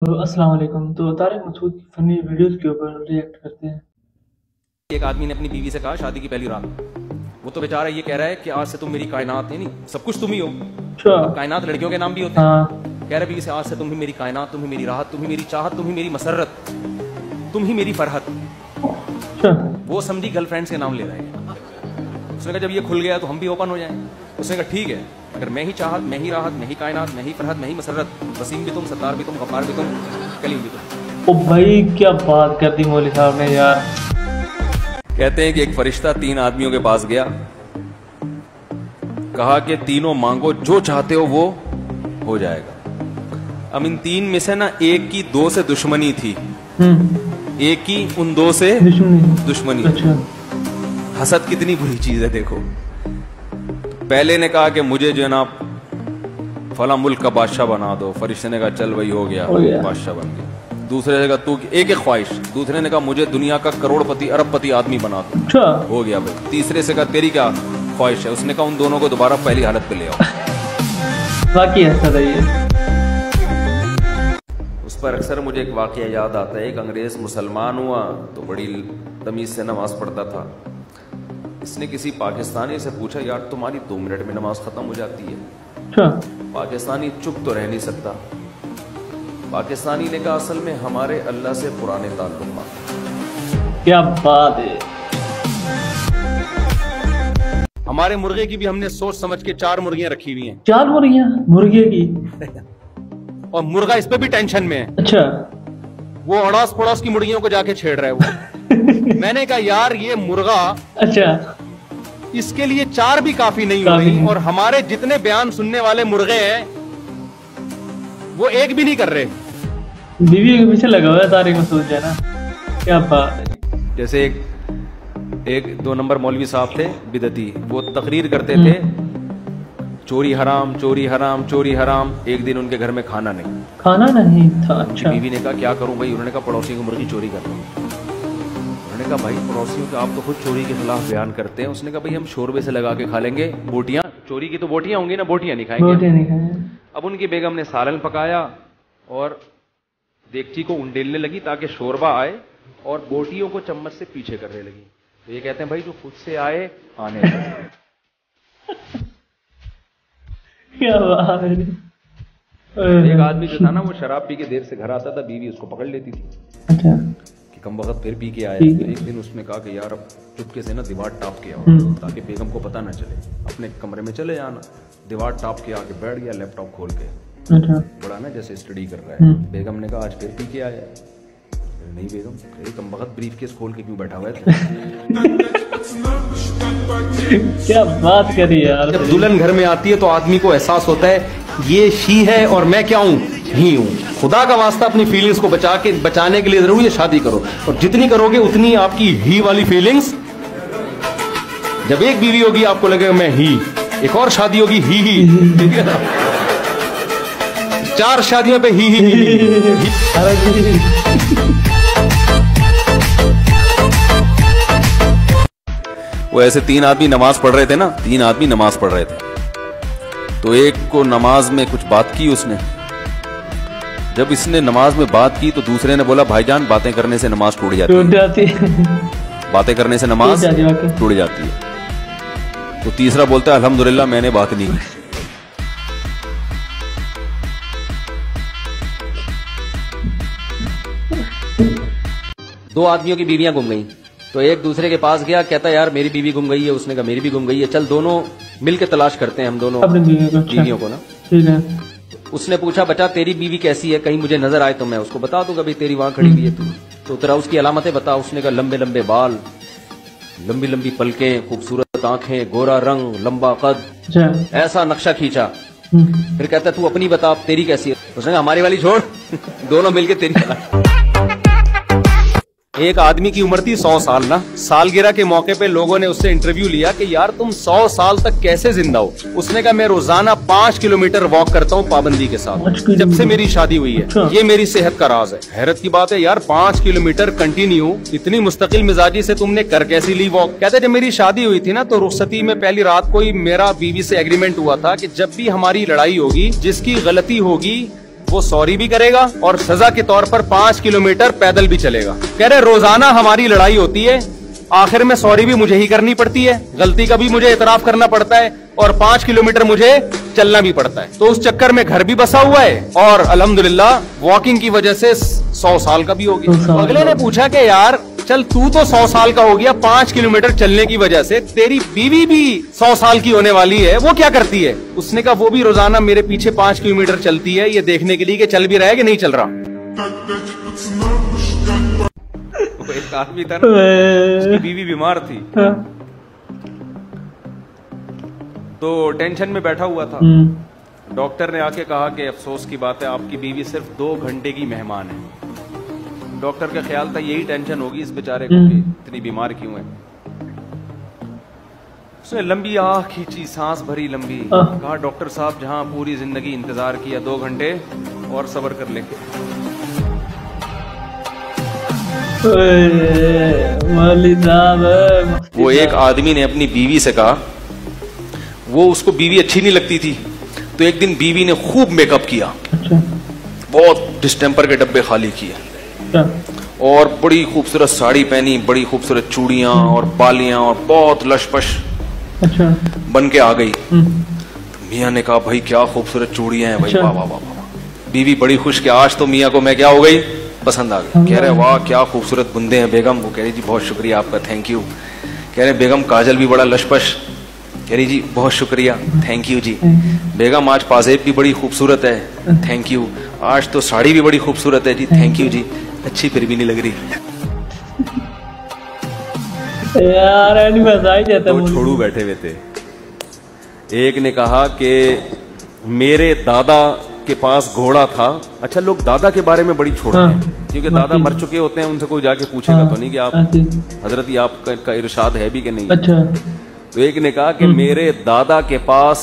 अस्सलाम वालेकुम। तो तारिक मसूद की फ़नी वीडियोज़ के ऊपर रिएक्ट करते हैं। एक आदमी ने अपनी बीवी से कहा शादी की पहली रात, वो तो बेचारा ये कह रहा है कि आज से तुम मेरी कायनात है, नहीं सब कुछ तुम ही हो। अच्छा। अब कायनात लड़कियों के नाम भी होते हैं। हाँ। कह रहा बीवी से आज से तुम ही मेरी कायनात, तुम ही मेरी राहत, तुम ही मेरी चाहत, तुम ही मेरी मसरत, तुम ही मेरी फरहत। अच्छा। वो समझी गर्लफ्रेंड्स के नाम ले रहे हैं। उसने कहा जब ये खुल गया तो हम भी ओपन हो जाएं। उसने कहा ठीक है, अगर मैं ही चाहत, मैं ही राहत, मैं ही कायनात, मैं ही फरहत, मैं ही मसरत, वसीम भी तुम, सत्तार भी तुम, गफ्फार भी तुम, कलीम भी तुम। ओ भाई क्या बात कर दी मौलवी साहब ने यार। कहते हैं कि एक फरिश्ता 3 आदमियों के पास गया, कहा कि तीनों मांगो जो चाहते हो वो हो जाएगा। अब इन 3 में से ना एक की 2 से दुश्मनी थी, एक की उन 2 से दुश्मनी। अच्छा। हसद कितनी बुरी चीज है देखो। पहले ने कहा कि मुझे जो है ना फला मुल्क का बादशाह बना दो, फरिश्ते ने कहा चल वही हो गया, बादशाह बन गया। दूसरे ने कहा तू एक ख्वाहिश, दूसरे ने कहा मुझे दुनिया का करोड़पति अरबपति आदमी बना दो, अच्छा हो गया भाई। तीसरे से कहा तेरी क्या ख्वाहिश है, उसने कहा उन दोनों को दोबारा पहली हालत पे ले आओ। वाकई ऐसा था ये। उस पर अक्सर मुझे एक वाकया याद आता है। एक अंग्रेज मुसलमान हुआ तो बड़ी तमीज से नमाज पढ़ता था। इसने किसी पाकिस्तानी से पूछा यार तुम्हारी 2 मिनट में नमाज खत्म हो जाती है। अच्छा। पाकिस्तानी चुप तो रह नहीं सकता। पाकिस्तानी ने कहा असल में हमारे अल्लाह से पुराने ताल्लुक। क्या बात है। हमारे मुर्गे की भी हमने सोच समझ के 4 मुर्गियां रखी हुई हैं। 4 मुर्गियां मुर्गे की। और मुर्गा इस पे भी टेंशन में है। अच्छा। वो अड़ोस पड़ोस की मुर्गियों को जाके छेड़ रहा है वो। मैंने कहा यार ये मुर्गा, अच्छा, इसके लिए 4 भी काफी नहीं हो रही, और हमारे जितने बयान सुनने वाले मुर्गे हैं वो एक भी नहीं कर रहे। बीवी के पीछे लगा हुआ है तारिक मसूद जो है ना। क्या बात है। जैसे एक 2 नंबर मौलवी साहब थे बिदती, वो तकरीर करते थे चोरी हराम, चोरी हराम, चोरी हराम। एक दिन उनके घर में खाना नहीं था। अच्छा। बीवी ने कहा क्या करूं भाई। उन्होंने कहा पड़ोसी की मुर्गी चोरी कर रहा हूं। उन्होंने कहा भाई पड़ोसियों के आप तो खुद चोरी के खिलाफ बयान करते हैं। उसने कहा भाई हम शोरबे से लगा के खा लेंगे बोटियां, चोरी की तो बोटियां होंगी ना, बोटियां नहीं खाएंगे। अब उनकी बेगम ने सालन पकाया और देगची को उंडेलने लगी ताकि शोरबा आए, और बोटियों को चम्मच से पीछे करने लगी। तो ये कहते हैं भाई जो खुद से आए आने लगे। क्या बात है। एक आदमी जो था ना वो शराब पी के देर से घर आता था, बीवी उसको पकड़ लेती थी। अच्छा। कि कम वक्त फिर पी के आया। तो एक दिन उसने कहा कि यार अब चुपके से ना दीवार टाप के आओ ताकि बेगम को पता ना चले, अपने कमरे में चले जाना। दीवार टाप के आके बैठ गया लैपटॉप खोल के। अच्छा। बड़ा ना जैसे स्टडी कर रहा है। बेगम ने कहा आज फिर पी के आया। नहीं बेगम, कम वक्त ब्रीफ केस खोल के क्यों बैठा हुआ है? क्या बात करी यार। जब दुल्हन घर में आती है तो आदमी को एहसास होता है ये शी है और मैं क्या हूँ, ही हूँ। खुदा का वास्ता अपनी फीलिंग्स को बचाने के लिए जरूर ये शादी करो, और जितनी करोगे उतनी आपकी ही वाली फीलिंग्स। जब एक बीवी होगी आपको लगेगा मैं ही, एक और शादी होगी ही। 4 शादियों पे ही। वो ऐसे 3 आदमी नमाज पढ़ रहे थे ना, 3 आदमी नमाज पढ़ रहे थे। तो एक को नमाज में कुछ बात की उसने। जब इसने नमाज में बात की तो दूसरे ने बोला भाईजान बातें करने से नमाज टूट जाती है। बातें करने से नमाज टूट जाती है। तो तीसरा बोलता है अल्हम्दुलिल्लाह मैंने बात नहीं की। दो आदमियों की बीवियां गुम गई, तो एक दूसरे के पास गया, कहता यार मेरी बीवी गुम गई है। उसने कहा मेरी भी गुम गई है, चल दोनों मिलके तलाश करते हैं हम दोनों बीवियों को ना। ठीक है। उसने पूछा बेटा तेरी बीवी कैसी है, कहीं मुझे नजर आए तो मैं उसको बता दूंगा भाई तेरी वहां खड़ी हुई है तू, तो तेरा उसकी अलामतें बता। उसने कहा लंबे लंबे बाल, लंबी लंबी पलकें, खूबसूरत आंखें, गोरा रंग, लंबा कद, ऐसा नक्शा खींचा। फिर कहता तू अपनी बता तेरी कैसी है। उसने कहा हमारी वाली छोड़। दोनों मिलके तेरी। एक आदमी की उम्र थी 100 साल ना। सालगिरह के मौके पे लोगों ने उससे इंटरव्यू लिया कि यार तुम 100 साल तक कैसे जिंदा हो। उसने कहा मैं रोजाना 5 किलोमीटर वॉक करता हूँ पाबंदी के साथ, जब से मेरी शादी हुई है। ये मेरी सेहत का राज है। हैरत की बात है यार 5 किलोमीटर कंटिन्यू, इतनी मुस्तकिल मिजाजी से तुमने कर कैसी ली वॉक। कहते जब मेरी शादी हुई थी ना तो रुखसती में पहली रात को ही मेरा बीवी से एग्रीमेंट हुआ था कि जब भी हमारी लड़ाई होगी, जिसकी गलती होगी वो सॉरी भी करेगा और सजा के तौर पर 5 किलोमीटर पैदल भी चलेगा। कह रहे रोजाना हमारी लड़ाई होती है, आखिर में सॉरी भी मुझे ही करनी पड़ती है, गलती का भी मुझे इतराफ करना पड़ता है और 5 किलोमीटर मुझे चलना भी पड़ता है। तो उस चक्कर में घर भी बसा हुआ है और अल्हम्दुलिल्लाह वॉकिंग की वजह से 100 साल का भी हो गया। तो अगले ने पूछा कि यार चल तू तो 100 साल का हो गया, 5 किलोमीटर चलने की वजह से तेरी बीवी भी 100 साल की होने वाली है, वो क्या करती है? उसने कहा वो भी रोजाना मेरे पीछे 5 किलोमीटर चलती है, ये देखने के लिए कि चल भी रहा है कि नहीं चल रहा। तो एक आदमी था ना, उसकी बीवी बीमार थी तो टेंशन में बैठा हुआ था। डॉक्टर ने आके कहा कि अफसोस की बात है आपकी बीवी सिर्फ 2 घंटे की मेहमान है। डॉक्टर का ख्याल था यही टेंशन होगी इस बेचारे को कि इतनी बीमार क्यों है। उसने लंबी आह खींची, सांस भरी लंबी, कहा डॉक्टर साहब जहां पूरी जिंदगी इंतजार किया 2 घंटे और सब्र कर लेंगे। वो एक आदमी ने अपनी बीवी से कहा, वो उसको बीवी अच्छी नहीं लगती थी तो एक दिन बीवी ने खूब मेकअप किया, बहुत डिस्टेम्पर के डब्बे खाली किए और बड़ी खूबसूरत साड़ी पहनी, बड़ी खूबसूरत चूड़ियां और बालियां और बहुत लशपश बन के आ गई। तो मियाँ ने कहा भाई क्या खूबसूरत चूड़ियां हैं भाई, वाह वाह वाह। बीवी बड़ी खुश कि आज तो मियाँ को मैं क्या हो गई, पसंद आ गई। कह रहे वाह क्या खूबसूरत बुंदे हैं बेगम। वो कह रही जी बहुत शुक्रिया आपका, थैंक यू। कह रहे बेगम काजल भी बड़ा लशपश। कह रही जी बहुत शुक्रिया, थैंक यू जी। बेगम आज पाजेब भी बड़ी खूबसूरत है, थैंक यू। आज तो साड़ी भी बड़ी खूबसूरत है जी, थैंक यू जी। अच्छी फिर भी नहीं लग रही यार। दो छोड़ू बैठे हुए थे, एक ने कहा कि मेरे दादा के पास घोड़ा था। अच्छा लोग दादा के बारे में बड़ी छोड़ते हैं क्योंकि दादा मर चुके होते हैं, उनसे कोई जाके पूछेगा तो नहीं कि आप हजरत आपका इरशाद है भी कि नहीं। अच्छा। तो एक ने कहा कि मेरे दादा के पास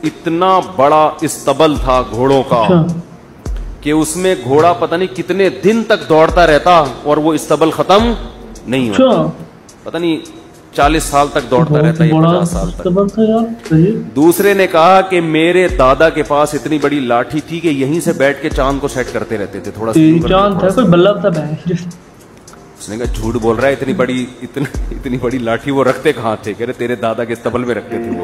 इतना बड़ा इस्तबल था घोड़ों का कि उसमें घोड़ा पता नहीं कितने दिन तक दौड़ता रहता और वो इस्तबल खत्म नहीं होता। पता नहीं 40 साल तक दौड़ता रहता है, 50 साल तक। दूसरे ने कहा कि मेरे दादा के पास इतनी बड़ी लाठी थी कि यहीं से बैठ के चांद को सेट करते रहते थे। थोड़ा चांद था कोई बल्लभ था। उसने कहा झूठ बोल रहा है, इतनी बड़ी लाठी वो रखते कहाँ थे? कह रहे तेरे दादा के इस्तबल में रखते थे वो।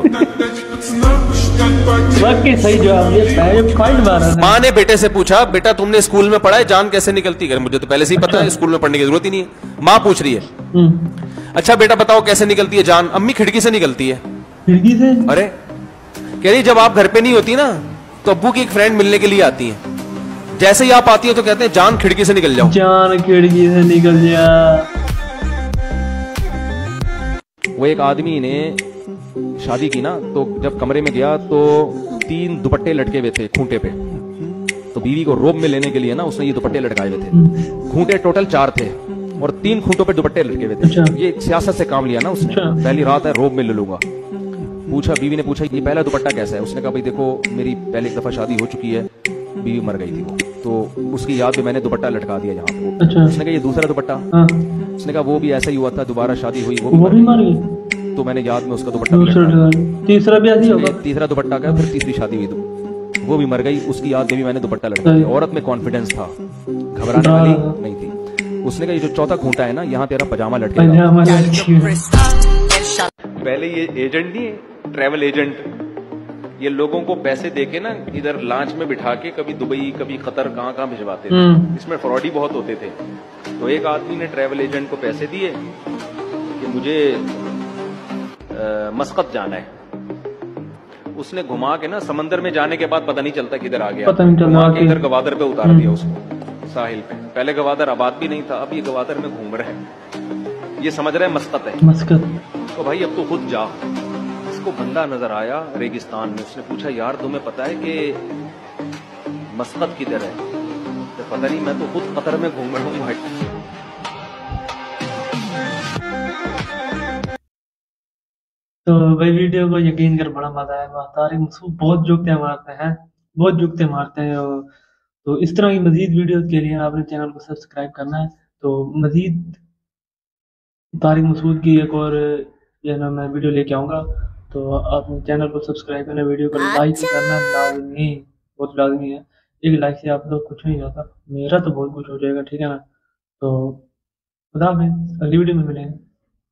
सही जवाब। माँ ने बेटे से पूछा बेटा तुमने स्कूल में पढ़ा है जान कैसे निकलती है? मुझे तो पहले से ही पता है, स्कूल में पढ़ने की जरूरत ही नहीं है। माँ पूछ रही है अच्छा बेटा बताओ कैसे निकलती है जान? अम्मी खिड़की से निकलती है। खिड़की से? अरे कह रही जब आप घर पे नहीं होती ना तो अब्बू की एक फ्रेंड मिलने के लिए आती है, जैसे ही आप आती हो तो कहते हैं जान खिड़की से निकल जाओ। जान खिड़की से निकल जा। वो एक आदमी ने शादी की ना तो जब कमरे में गया तो 3 दुपट्टे लटके हुए थे खूंटे पे। तो बीवी को रोब में लेने के लिए ना उसने ये दुपट्टे लटकाए हुए थे। खूंटे टोटल 4 थे और 3 खूंटों पे दुपट्टे लटके हुए थे। अच्छा। ये सियासत से काम लिया ना उसने। अच्छा। पहली रात है रोब में ले लूंगा। पूछा बीवी ने पूछा ये पहला दुपट्टा कैसा है? उसने कहा भाई देखो मेरी पहले एक दफा शादी हो चुकी है, बीवी मर गई थी वो, तो उसकी याद में मैंने दुपट्टा लटका दिया यहाँ पे। अच्छा। उसने कहा ये दूसरा दुपट्टा? उसने कहा वो भी ऐसा ही हुआ था, दोबारा शादी हुई वो भी मर गई तो मैंने याद में उसका दुपट्टा। तीसरा भी ऐसी होगा। तीसरा दुपट्टा का फिर तीसरी शादी हुई तो वो भी मर गई, उसकी याद में भी मैंने दुपट्टा लटका दिया। औरत में कॉन्फिडेंस था, घबराने वाली नहीं थी। उसने कहा ये जो चौथा खूंटा है ना यहाँ तेरा पजामा लटकेगा। पहले ये एजेंट नहीं है, ट्रैवल एजेंट, ये लोगों को पैसे देके ना इधर लॉन्च में बिठा के कभी दुबई कभी कतर कहाँ भिजवाते थे। इसमें फ्रॉडी बहुत होते थे। तो एक आदमी ने ट्रैवल एजेंट को पैसे दिए कि मुझे मस्कत जाना है। उसने घुमा के ना समंदर में जाने के बाद पता नहीं चलता किधर आ गया, घुमा के इधर गवादर पे उतार दिया उसको, साहिल पे। पहले गवादर आबाद भी नहीं था, अब ये गवादर में घूम रहे हैं, ये समझ रहे हैं मस्कत है। मस्कत तो भाई अब तो खुद जा। इसको बंदा नजर आया रेगिस्तान में। उसने पूछा यार तुम्हें पता है कि मस्कत किधर है? तो पता नहीं, मैं तो खुद कतर में घूम रहा हूँ भाई। तो भाई वीडियो को यकीन कर बड़ा मजा आया। तारिक मसूद बहुत जुगते मारते हैं, बहुत जुगते मारते हैं। तो इस तरह की मजीद वीडियो के लिए आपने चैनल को सब्सक्राइब करना है। तो मजीद तारिक मसूद की एक और जो है ना मैं वीडियो लेके आऊँगा, तो आपने चैनल को सब्सक्राइब करना, वीडियो को लाइक करना लाजमी, बहुत लाजमी है। एक लाइक से आप लोग कुछ नहीं होता, मेरा तो बहुत कुछ हो जाएगा, ठीक है ना। तो खुदा हाफिज़, अगली वीडियो में मिलेंगे।